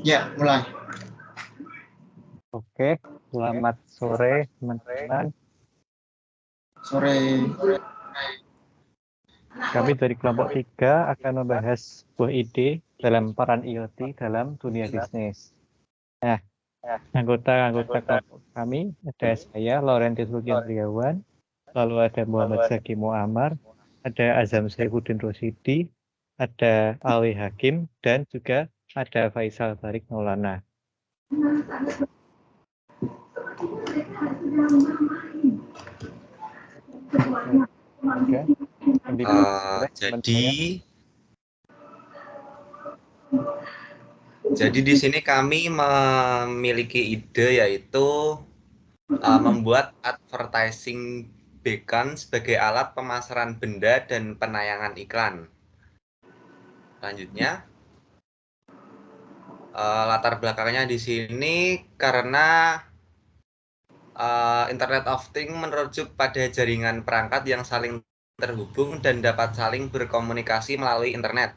Ya, mulai. Oke, selamat sore teman-teman. Sore. Kami dari kelompok 3 akan membahas sebuah ide dalam peran IoT dalam dunia bisnis. Nah, anggota kelompok kami ada saya, Laurentius Lukiandriawan, lalu ada Muhammad Zaki Muammar, ada Azam Saifuddin Rosidi, ada Alwi Hakim, dan juga ada Faisal Barik Maulana. Jadi di sini kami memiliki ide yaitu membuat advertising beacon sebagai alat pemasaran benda dan penayangan iklan. Selanjutnya, latar belakangnya di sini karena Internet of Things merujuk pada jaringan perangkat yang saling terhubung dan dapat saling berkomunikasi melalui internet.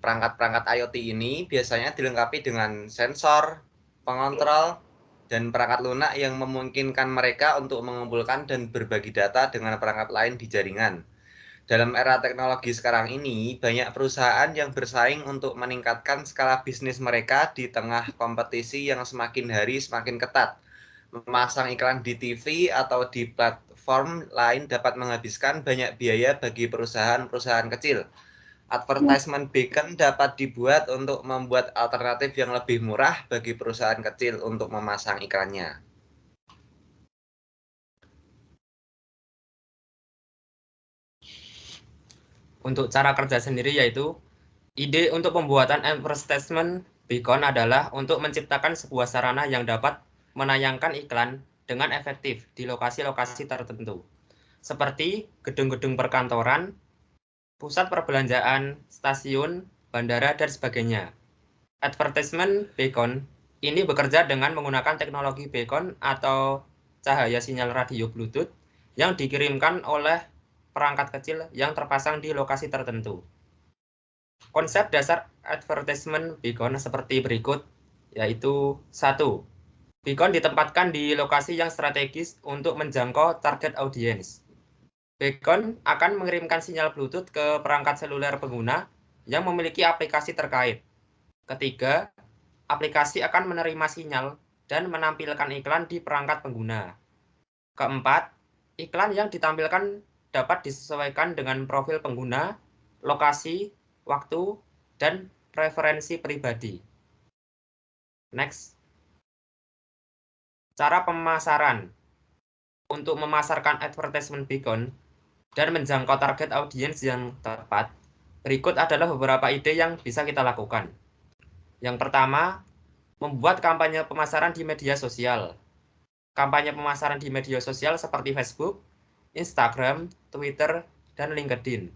Perangkat-perangkat IoT ini biasanya dilengkapi dengan sensor, pengontrol, dan perangkat lunak yang memungkinkan mereka untuk mengumpulkan dan berbagi data dengan perangkat lain di jaringan. Dalam era teknologi sekarang ini, banyak perusahaan yang bersaing untuk meningkatkan skala bisnis mereka di tengah kompetisi yang semakin hari semakin ketat. Memasang iklan di TV atau di platform lain dapat menghabiskan banyak biaya bagi perusahaan-perusahaan kecil. Advertisement beacon dapat dibuat untuk membuat alternatif yang lebih murah bagi perusahaan kecil untuk memasang iklannya. Untuk cara kerja sendiri yaitu, ide untuk pembuatan advertisement beacon adalah untuk menciptakan sebuah sarana yang dapat menayangkan iklan dengan efektif di lokasi-lokasi tertentu, seperti gedung-gedung perkantoran, pusat perbelanjaan, stasiun, bandara, dan sebagainya. Advertisement beacon ini bekerja dengan menggunakan teknologi beacon atau cahaya sinyal radio Bluetooth yang dikirimkan oleh perangkat kecil yang terpasang di lokasi tertentu. Konsep dasar advertisement beacon seperti berikut, yaitu 1. Beacon ditempatkan di lokasi yang strategis untuk menjangkau target audiens. Beacon akan mengirimkan sinyal Bluetooth ke perangkat seluler pengguna yang memiliki aplikasi terkait. Ketiga, aplikasi akan menerima sinyal dan menampilkan iklan di perangkat pengguna. Keempat, iklan yang ditampilkan dapat disesuaikan dengan profil pengguna, lokasi, waktu, dan preferensi pribadi. Next. Cara pemasaran. Untuk memasarkan advertisement beacon dan menjangkau target audiens yang tepat, berikut adalah beberapa ide yang bisa kita lakukan. Yang pertama, membuat kampanye pemasaran di media sosial. Kampanye pemasaran di media sosial seperti Facebook, Instagram, Twitter, dan LinkedIn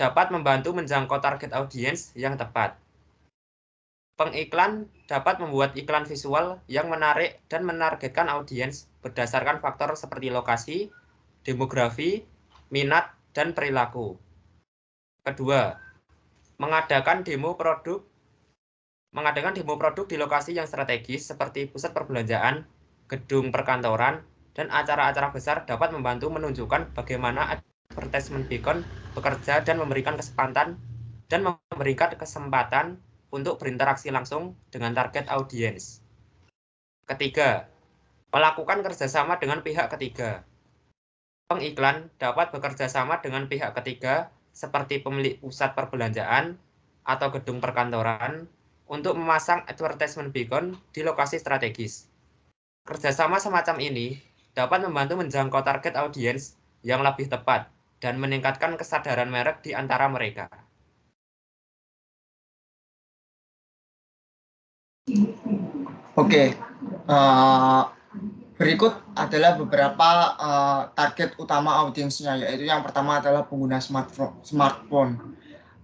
dapat membantu menjangkau target audiens yang tepat. Pengiklan dapat membuat iklan visual yang menarik dan menargetkan audiens berdasarkan faktor seperti lokasi, demografi, minat, dan perilaku. Kedua, mengadakan demo produk di lokasi yang strategis seperti pusat perbelanjaan, gedung perkantoran, dan acara-acara besar dapat membantu menunjukkan bagaimana advertisement beacon bekerja dan memberikan kesempatan untuk berinteraksi langsung dengan target audiens. Ketiga, melakukan kerjasama dengan pihak ketiga. Pengiklan dapat bekerja sama dengan pihak ketiga seperti pemilik pusat perbelanjaan atau gedung perkantoran untuk memasang advertisement beacon di lokasi strategis. Kerjasama semacam ini dapat membantu menjangkau target audiens yang lebih tepat dan meningkatkan kesadaran merek di antara mereka. Oke, berikut adalah beberapa target utama audiensnya, yaitu yang pertama adalah pengguna smartphone.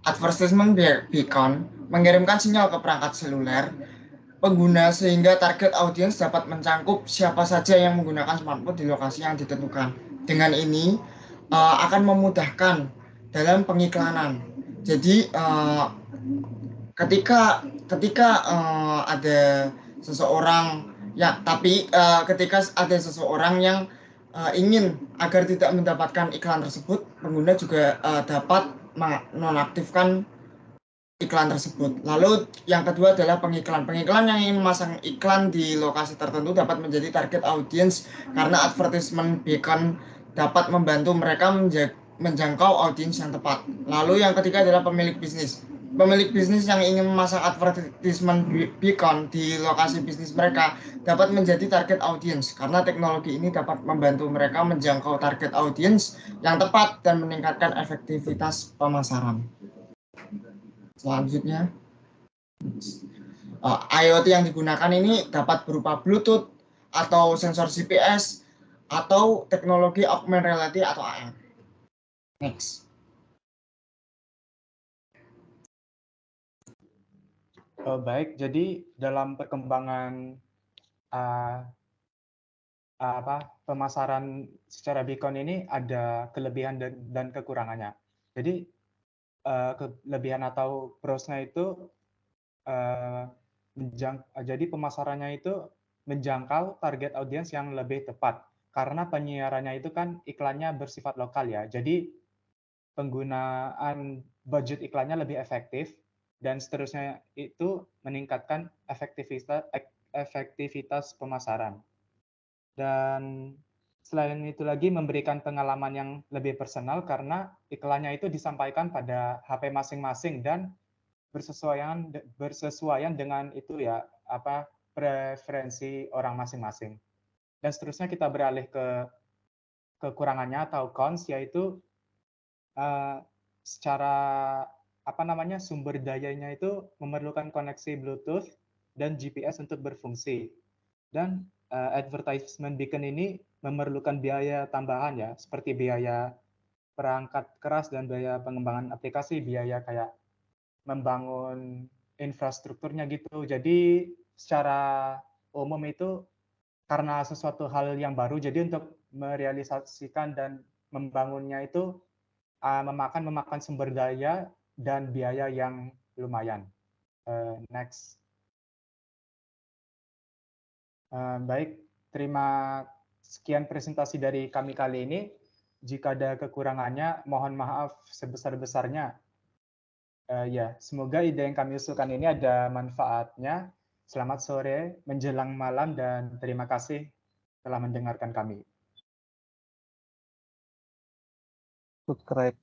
Advertisement beacon mengirimkan sinyal ke perangkat seluler pengguna sehingga target audiens dapat mencangkup siapa saja yang menggunakan smartphone di lokasi yang ditentukan. Dengan ini akan memudahkan dalam pengiklanan. Jadi ketika ada seseorang ya, tapi ketika ada seseorang yang ingin agar tidak mendapatkan iklan tersebut, pengguna juga dapat menonaktifkan iklan tersebut. Lalu yang kedua adalah pengiklan. Pengiklan yang ingin memasang iklan di lokasi tertentu dapat menjadi target audience karena advertisement beacon dapat membantu mereka menjangkau audiens yang tepat. Lalu yang ketiga adalah pemilik bisnis. Pemilik bisnis yang ingin memasang advertisement beacon di lokasi bisnis mereka dapat menjadi target audience karena teknologi ini dapat membantu mereka menjangkau target audiens yang tepat dan meningkatkan efektivitas pemasaran. Selanjutnya, IoT yang digunakan ini dapat berupa Bluetooth atau sensor GPS atau teknologi augmented reality atau AR. Next. Baik, jadi dalam perkembangan pemasaran secara beacon ini ada kelebihan dan kekurangannya. Jadi kelebihan atau plusnya itu jadi pemasarannya itu menjangkau target audiens yang lebih tepat karena penyiarannya itu kan iklannya bersifat lokal ya. Jadi penggunaan budget iklannya lebih efektif dan seterusnya itu meningkatkan efektivitas pemasaran. Dan selain itu lagi memberikan pengalaman yang lebih personal karena iklannya itu disampaikan pada HP masing-masing dan bersesuaian dengan itu ya, preferensi orang masing-masing. Dan seterusnya kita beralih ke kekurangannya atau cons, yaitu secara sumber dayanya itu memerlukan koneksi Bluetooth dan GPS untuk berfungsi. Dan advertisement beacon ini memerlukan biaya tambahan ya, seperti biaya perangkat keras dan biaya pengembangan aplikasi, biaya kayak membangun infrastrukturnya gitu. Jadi secara umum itu karena sesuatu hal yang baru, jadi untuk merealisasikan dan membangunnya itu memakan sumber daya dan biaya yang lumayan. Next. Baik, sekian presentasi dari kami kali ini. Jika ada kekurangannya, mohon maaf sebesar-besarnya. Ya, semoga ide yang kami usulkan ini ada manfaatnya. Selamat sore, menjelang malam, dan terima kasih telah mendengarkan kami. Subscribe.